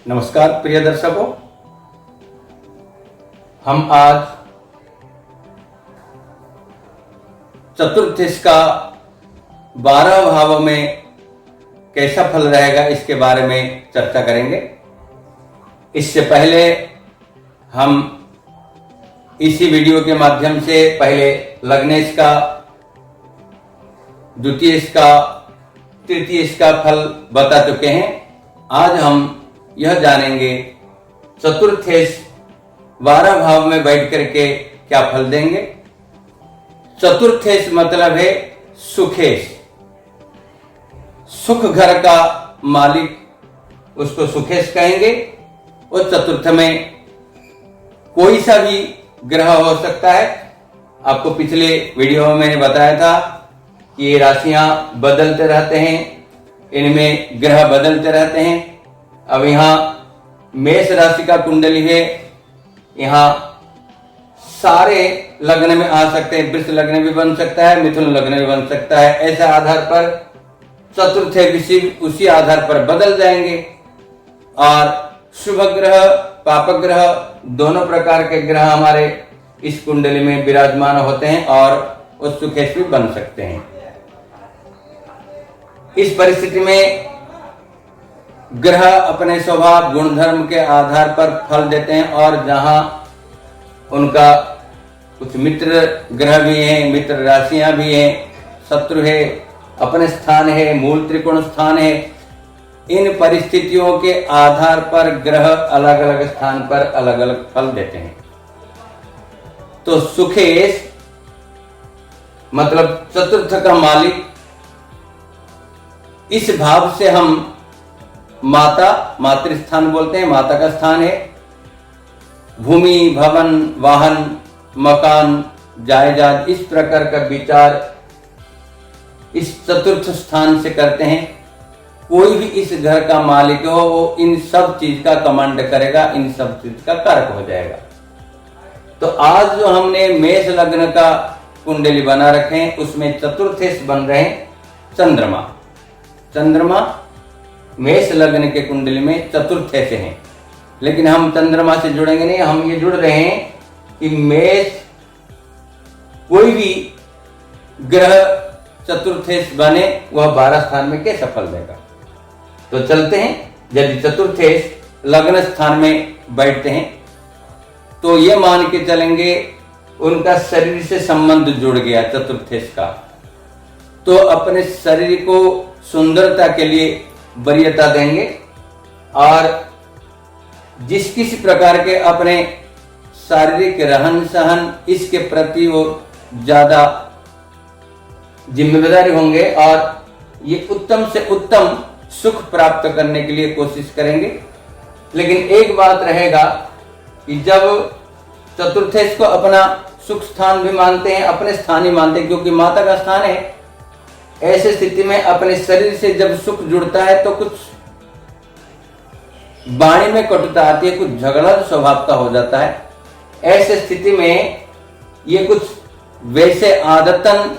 नमस्कार प्रिय दर्शकों, हम आज चतुर्थीश का 12 भावों में कैसा फल रहेगा इसके बारे में चर्चा करेंगे। इससे पहले हम इसी वीडियो के माध्यम से पहले लग्नेश का, द्वितीयेश का, तृतीयेश का फल बता चुके हैं। आज हम यह जानेंगे चतुर्थेश 12 भाव में बैठ करके क्या फल देंगे। चतुर्थेश मतलब है सुखेश, सुख घर का मालिक, उसको सुखेश कहेंगे। और चतुर्थ में कोई सा भी ग्रह हो सकता है। आपको पिछले वीडियो में मैंने बताया था कि ये राशियां बदलते रहते हैं, इनमें ग्रह बदलते रहते हैं। अब यहाँ मेष राशि का कुंडली है, यहाँ सारे लग्न में आ सकते हैं। वृष लग्न भी बन सकता है, मिथुन लग्न भी बन सकता है। ऐसे आधार पर चतुर्थ उसी आधार पर बदल जाएंगे। और शुभ ग्रह, पाप ग्रह, दोनों प्रकार के ग्रह हमारे इस कुंडली में विराजमान होते हैं और वो सुखेश भी बन सकते हैं। इस परिस्थिति में ग्रह अपने स्वभाव गुणधर्म के आधार पर फल देते हैं। और जहां उनका कुछ मित्र ग्रह भी हैं, मित्र राशियां भी हैं, शत्रु है, अपने स्थान है, मूल त्रिकोण स्थान है, इन परिस्थितियों के आधार पर ग्रह अलग अलग स्थान पर अलग अलग फल देते हैं। तो सुखेश मतलब चतुर्थ का मालिक, इस भाव से हम मातृस्थान बोलते हैं, माता का स्थान है। भूमि, भवन, वाहन, मकान, जायदाद, इस प्रकार का विचार इस चतुर्थ स्थान से करते हैं। कोई भी इस घर का मालिक हो, वो इन सब चीज का कमांड करेगा, इन सब चीज का कारक हो जाएगा। तो आज जो हमने मेष लग्न का कुंडली बना रखे हैं, उसमें चतुर्थेश बन रहे हैं चंद्रमा। चंद्रमा मेष लग्न के कुंडली में चतुर्थे से हैं। लेकिन हम चंद्रमा से जुड़ेंगे नहीं, हम ये जुड़ रहे हैं कि मेष कोई भी ग्रह चतुर्थेश बने वह 12 स्थान में कैसा फल देगा। तो चलते हैं। यदि चतुर्थेश लग्न स्थान में बैठते हैं तो ये मान के चलेंगे उनका शरीर से संबंध जुड़ गया चतुर्थेश का, तो अपने शरीर को सुंदरता के लिए वरीयता देंगे। और जिस किसी प्रकार के अपने शारीरिक रहन सहन, इसके प्रति वो ज्यादा जिम्मेदारी होंगे और ये उत्तम से उत्तम सुख प्राप्त करने के लिए कोशिश करेंगे। लेकिन एक बात रहेगा कि जब चतुर्थेश को अपना सुख स्थान भी मानते हैं, अपने स्थान ही मानते हैं, क्योंकि माता का स्थान है। ऐसे स्थिति में अपने शरीर से जब सुख जुड़ता है तो कुछ वाणी में कटुता आती है, कुछ झगड़ा स्वभाव का हो जाता है। ऐसे स्थिति में ये कुछ वैसे आदतन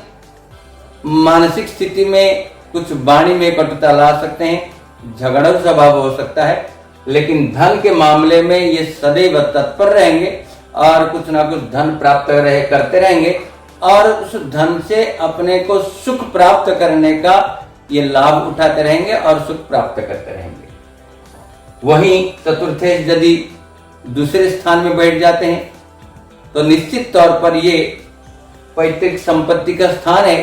मानसिक स्थिति में कुछ वाणी में कटुता ला सकते हैं, झगड़ा स्वभाव हो सकता है। लेकिन धन के मामले में ये सदैव तत्पर रहेंगे और कुछ ना कुछ धन प्राप्त करते रहेंगे और उस धन से अपने को सुख प्राप्त करने का ये लाभ उठाते रहेंगे और सुख प्राप्त करते रहेंगे। वहीं चतुर्थेश यदि दूसरे स्थान में बैठ जाते हैं तो निश्चित तौर पर ये पैतृक संपत्ति का स्थान है।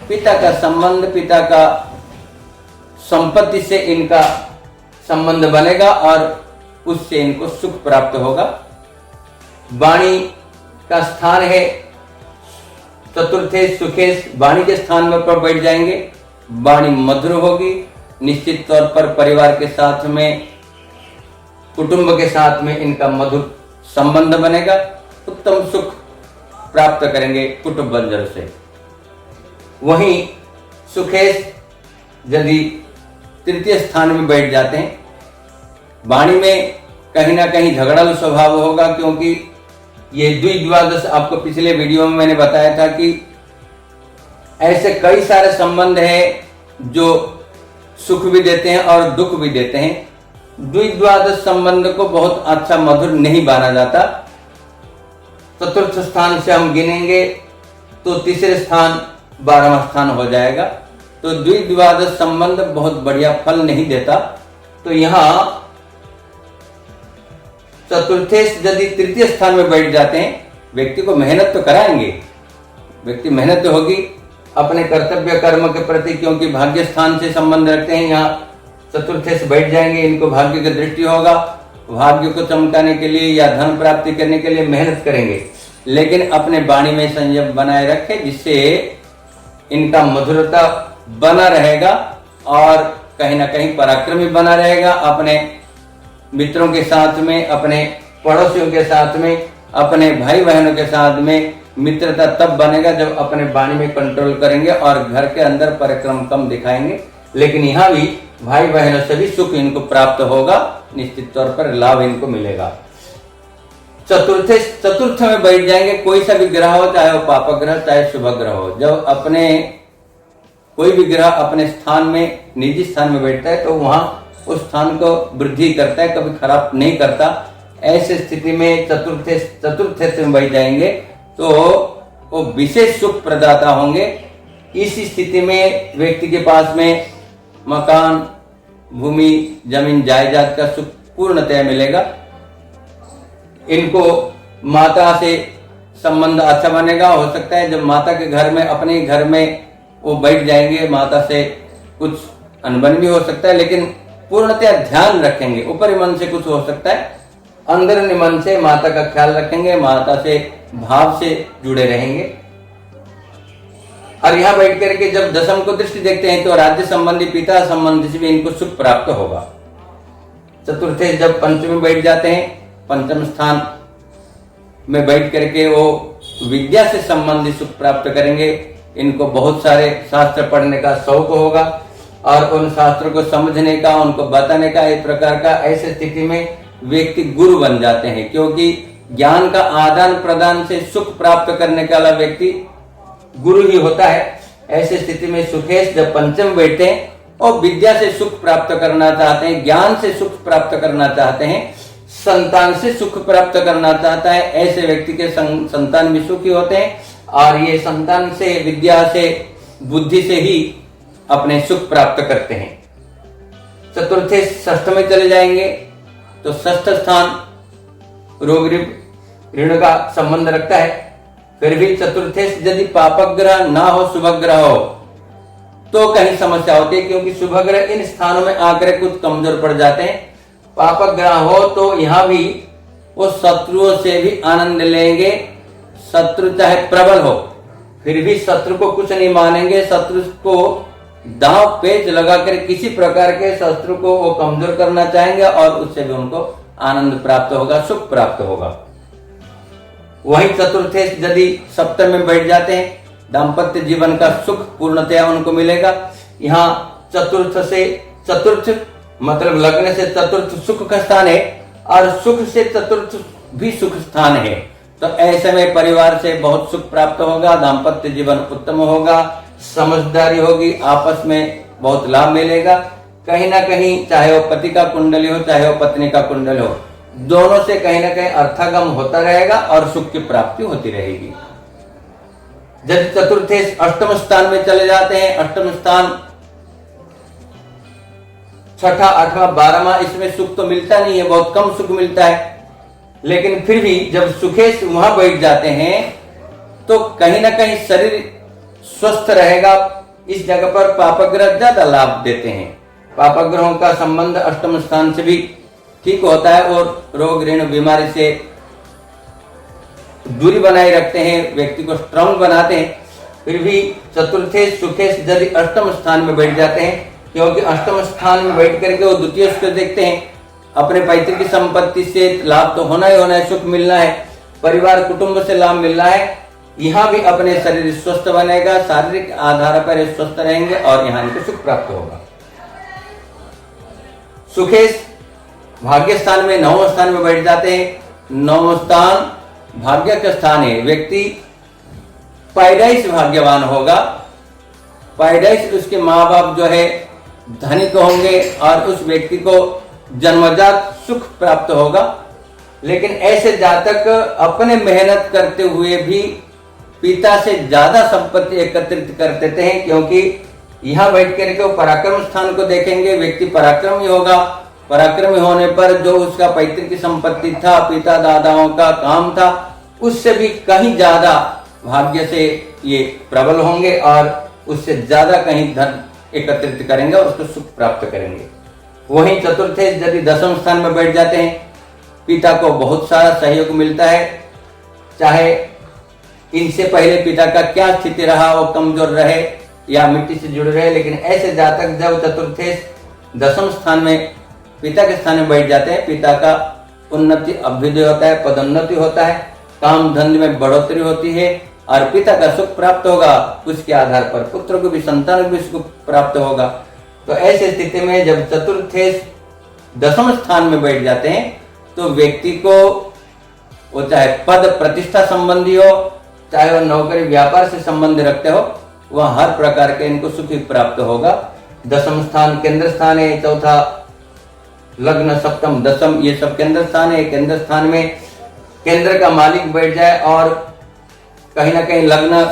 पिता का संबंध, पिता का संपत्ति से इनका संबंध बनेगा और उससे इनको सुख प्राप्त होगा। वाणी का स्थान है चतुर्थेश, सुखेश, वाणी के स्थान पर बैठ जाएंगे। वाणी मधुर होगी, निश्चित तौर पर परिवार के साथ में, कुटुंब के साथ में इनका मधुर संबंध बनेगा। उत्तम सुख प्राप्त करेंगे कुटुंब बंधन से। वहीं सुखेश यदि तृतीय स्थान में बैठ जाते हैं, वाणी में कहीं ना कहीं झगड़ालू स्वभाव होगा, क्योंकि ये द्विद्वादश आपको पिछले वीडियो में मैंने बताया था कि ऐसे कई सारे संबंध हैं जो सुख भी देते हैं और दुख भी देते हैं। द्विद्वादश संबंध को बहुत अच्छा मधुर नहीं माना जाता। चतुर्थ स्थान से हम गिनेंगे तो तीसरे स्थान 12वां स्थान हो जाएगा। तो द्विद्वादश संबंध बहुत बढ़िया फल नहीं देता। तो यहाँ चतुर्थेश यदि तृतीय स्थान में बैठ जाते हैं, व्यक्ति को मेहनत तो कराएंगे, व्यक्ति मेहनत तो होगी अपने कर्तव्य कर्म के प्रति, क्योंकि भाग्य स्थान से संबंध रखते हैं। यहाँ चतुर्थेश बैठ जाएंगे, इनको भाग्य की दृष्टि होगा, भाग्य को चमकाने के लिए या धन प्राप्ति करने के लिए मेहनत करेंगे, लेकिन अपने वाणी में संयम बनाए रखे, जिससे इनका मधुरता बना रहेगा और कहीं ना कहीं पराक्रमी बना रहेगा। अपने मित्रों के साथ में, अपने पड़ोसियों के साथ में, अपने भाई बहनों के साथ में मित्रता तब बनेगा जब अपने वाणी में कंट्रोल करेंगे और घर के अंदर पराक्रम कम दिखाएंगे। लेकिन यहाँ भी भाई बहनों से भी सुख इनको प्राप्त होगा, निश्चित तौर पर लाभ इनको मिलेगा। चतुर्थ में बैठ जाएंगे, कोई सा भी ग्रह हो, चाहे वो पाप ग्रह चाहे शुभ ग्रह हो। जब अपने कोई भी ग्रह अपने स्थान में, निजी स्थान में बैठता है तो वहां उस स्थान को वृद्धि करता है, कभी खराब नहीं करता। ऐसी स्थिति में चतुर्थ में बैठ जाएंगे तो वो विशेष सुख प्रदाता होंगे। इस स्थिति में व्यक्ति के पास में मकान, भूमि, जमीन, जायदाद का सुख पूर्णतया मिलेगा। इनको माता से संबंध अच्छा बनेगा। हो सकता है जब माता के घर में, अपने घर में वो बैठ जाएंगे, माता से कुछ अनबन भी हो सकता है, लेकिन पूर्णतया ध्यान रखेंगे। ऊपरी मन से कुछ हो सकता है, अंदर मन से माता का ख्याल रखेंगे, माता से भाव से जुड़े रहेंगे। और यहाँ बैठ करके जब दशम को दृष्टि देखते हैं तो राज्य संबंधी, पिता संबंधी से भी इनको सुख प्राप्त होगा। चतुर्थे जब पंचमी बैठ जाते हैं, पंचम स्थान में बैठ करके वो विद्या से संबंधित सुख प्राप्त करेंगे। इनको बहुत सारे शास्त्र पढ़ने का शौक होगा और उन शास्त्रों को समझने का, उनको बताने का एक प्रकार का। ऐसी स्थिति में व्यक्ति गुरु बन जाते हैं, क्योंकि ज्ञान का आदान प्रदान से सुख प्राप्त करने वाला व्यक्ति गुरु ही होता है। ऐसी स्थिति में सुखेश जब पंचम बैठते हैं और विद्या से सुख प्राप्त करना चाहते हैं, ज्ञान से सुख प्राप्त करना चाहते हैं, संतान से सुख प्राप्त करना चाहता है, ऐसे व्यक्ति के संतान भी सुखी होते हैं। और ये संतान से, विद्या से, बुद्धि से ही अपने सुख प्राप्त करते हैं। चतुर्थे षष्ठ में चले जाएंगे तो षष्ठ स्थान रोग ऋण का संबंध रखता है। फिर भी चतुर्थे यदि पापग्रह ना हो, शुभ ग्रह हो तो कहीं समस्या होती है, क्योंकि शुभ ग्रह इन स्थानों में आकर कुछ कमजोर पड़ जाते हैं। पापग्रह हो तो यहाँ भी वो शत्रुओं से भी आनंद लेंगे। शत्रु चाहे प्रबल हो, फिर भी शत्रु को कुछ नहीं मानेंगे। शत्रु को दांव पेच लगाकर किसी प्रकार के शत्रु को वो कमजोर करना चाहेंगे और उससे भी उनको आनंद प्राप्त होगा, सुख प्राप्त होगा। वहीं चतुर्थे यदि सप्तम में बैठ जाते हैं, दाम्पत्य जीवन का सुख पूर्णतया उनको मिलेगा। यहाँ चतुर्थ मतलब लग्न से चतुर्थ सुख का स्थान है और सुख से चतुर्थ भी सुख स्थान है। तो ऐसे में परिवार से बहुत सुख प्राप्त होगा, दाम्पत्य जीवन उत्तम होगा, समझदारी होगी, आपस में बहुत लाभ मिलेगा। कहीं ना कहीं चाहे वो पति का कुंडली हो, चाहे वो पत्नी का कुंडल हो, दोनों से कहीं ना कहीं अर्थागम होता रहेगा और सुख की प्राप्ति होती रहेगी। जब चतुर्थे अष्टम स्थान में चले जाते हैं, अष्टम स्थान छठा, आठवां, 12वां, इसमें सुख तो मिलता नहीं है, बहुत कम सुख मिलता है। लेकिन फिर भी जब सुखेश वहां बैठ जाते हैं तो कहीं ना कहीं शरीर स्वस्थ रहेगा। इस जगह पर पापग्रह ज्यादा लाभ देते हैं। पापग्रहों का संबंध अष्टम स्थान से भी ठीक होता है और रोग ऋण बीमारी से दूरी बनाए रखते हैं, व्यक्ति को स्ट्रांग बनाते हैं। फिर भी चतुर्थे सुखेश यदि अष्टम स्थान में बैठ जाते हैं, क्योंकि अष्टम स्थान में बैठ करके वो द्वितीय को देखते हैं, अपने पैतृक संपत्ति से लाभ तो होना ही होना है, सुख मिलना है, परिवार कुटुंब से लाभ मिलना है। यहाँ भी अपने शरीर स्वस्थ बनेगा, शारीरिक आधार पर स्वस्थ रहेंगे और यहाँ इनको सुख प्राप्त होगा। सुखेश भाग्य स्थान में 9वें स्थान में बैठ जाते हैं। 9वां स्थान भाग्य का स्थान है। व्यक्ति पैदाइश भाग्यवान होगा, पैदाइश उसके माँ बाप जो है धनिक होंगे और उस व्यक्ति को जन्मजात सुख प्राप्त होगा। लेकिन ऐसे जातक अपने मेहनत करते हुए भी पिता से ज्यादा संपत्ति एकत्रित कर देते हैं, क्योंकि यहाँ बैठ करके वो पराक्रम स्थान को देखेंगे, व्यक्ति पराक्रमी होगा। पराक्रमी होने पर जो उसका पैतृक संपत्ति था, पिता दादाओं का काम था, उससे भी कहीं ज्यादा भाग्य से ये प्रबल होंगे और उससे ज्यादा कहीं धन एकत्रित करेंगे और उसको सुख प्राप्त करेंगे। वहीं चतुर्थे यदि दसम स्थान में बैठ जाते हैं, पिता को बहुत सारा सहयोग मिलता है। चाहे इनसे पहले पिता का क्या स्थिति रहा, वो कमजोर रहे या मिट्टी से जुड़ रहे, लेकिन ऐसे जातक जब चतुर्थे दसम स्थान में पिता के स्थान में बैठ जाते हैं, पिता का उन्नति अभ्युदय होता है, पदोन्नति होता है, काम धंधे में बढ़ोतरी होती है और पिता का सुख प्राप्त होगा। उसके आधार पर पुत्र को भी, संतान को भी सुख प्राप्त होगा। तो ऐसी स्थिति में जब चतुर्थे दसम स्थान में बैठ जाते हैं तो व्यक्ति को वो चाहे पद प्रतिष्ठा संबंधी हो, चाहे वो नौकरी व्यापार से संबंध रखते हो, वह हर प्रकार के इनको सुख प्राप्त होगा। दसम स्थान केंद्र स्थान है, चौथा लग्न, सप्तम दसम ये सब केंद्र स्थान है। केंद्र स्थान में केंद्र का मालिक बैठ जाए और कहीं ना कहीं लग्न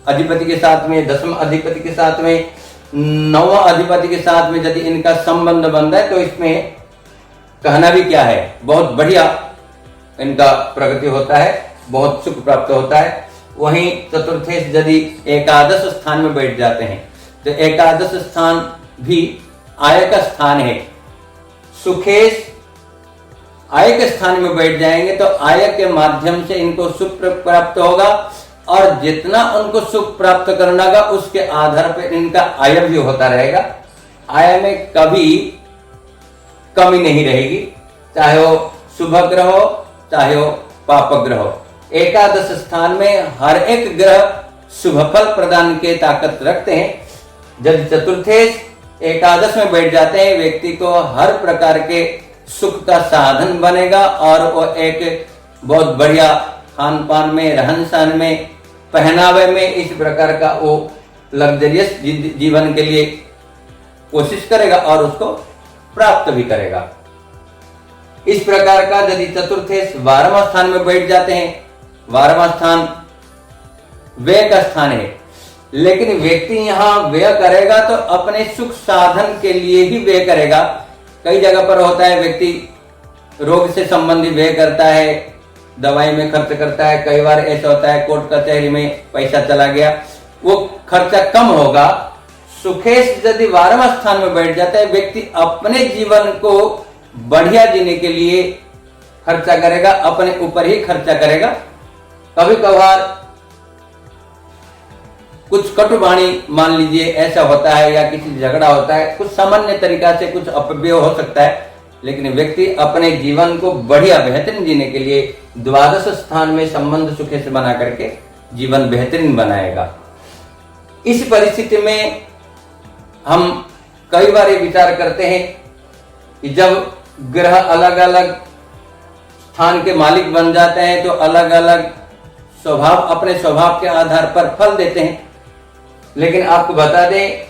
अधिपति के साथ में, दसम अधिपति के साथ में, नौवां अधिपति के साथ में यदि इनका संबंध बन जाए तो इसमें कहना भी क्या है, बहुत बढ़िया इनका प्रगति होता है, बहुत सुख प्राप्त होता है। वहीं चतुर्थे यदि एकादश स्थान में बैठ जाते हैं तो एकादश स्थान भी आय का स्थान है। सुखेश आय के स्थान में बैठ जाएंगे तो आय के माध्यम से इनको सुख प्राप्त होगा और जितना उनको सुख प्राप्त करना होगा उसके आधार पर इनका आय भी होता रहेगा। आय में कभी कमी नहीं रहेगी, चाहे वो शुभ ग्रह हो चाहे वो पाप ग्रह हो। एकादश स्थान में हर एक ग्रह शुभ फल प्रदान के ताकत रखते हैं। जब चतुर्थे एकादश में बैठ जाते हैं, व्यक्ति को हर प्रकार के सुख का साधन बनेगा और वो एक बहुत बढ़िया खान पान में, रहन सहन में, पहनावे में इस प्रकार का वो लग्जरियस जीवन के लिए कोशिश करेगा और उसको प्राप्त भी करेगा। इस प्रकार का यदि चतुर्थे 12वां स्थान में बैठ जाते हैं, 12वां स्थान व्यय का स्थान है, लेकिन व्यक्ति यहाँ व्यय करेगा तो अपने सुख साधन के लिए ही व्यय करेगा। कई जगह पर होता है व्यक्ति रोग से संबंधित व्यय करता है, दवाई में खर्च करता है। कई बार ऐसा होता है कोर्ट कचहरी में पैसा चला गया, वो खर्चा कम होगा। सुखेश यदि 12वां स्थान में बैठ जाता है, व्यक्ति अपने जीवन को बढ़िया जीने के लिए खर्चा करेगा, अपने ऊपर ही खर्चा करेगा। कभी कभार कुछ कटुवाणी मान लीजिए ऐसा होता है या किसी झगड़ा होता है, कुछ सामान्य तरीका से कुछ अपव्यय हो सकता है, लेकिन व्यक्ति अपने जीवन को बढ़िया बेहतरीन जीने के लिए द्वादश स्थान में संबंध सुखे से बना करके जीवन बेहतरीन बनाएगा। इस परिस्थिति में हम कई बार ये विचार करते हैं कि जब ग्रह अलग अलग स्थान के मालिक बन जाते हैं तो अलग अलग स्वभाव, अपने स्वभाव के आधार पर फल देते हैं। लेकिन आपको बता दें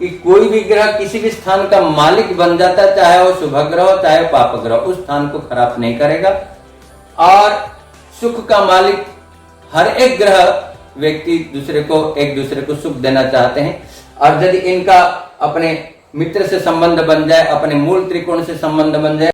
कि कोई भी ग्रह किसी भी स्थान का मालिक बन जाता है, चाहे वो शुभ ग्रह हो चाहे पाप ग्रह, उस स्थान को खराब नहीं करेगा। और सुख का मालिक हर एक ग्रह व्यक्ति दूसरे को, एक दूसरे को सुख देना चाहते हैं। और यदि इनका अपने मित्र से संबंध बन जाए, अपने मूल त्रिकोण से संबंध बन जाए,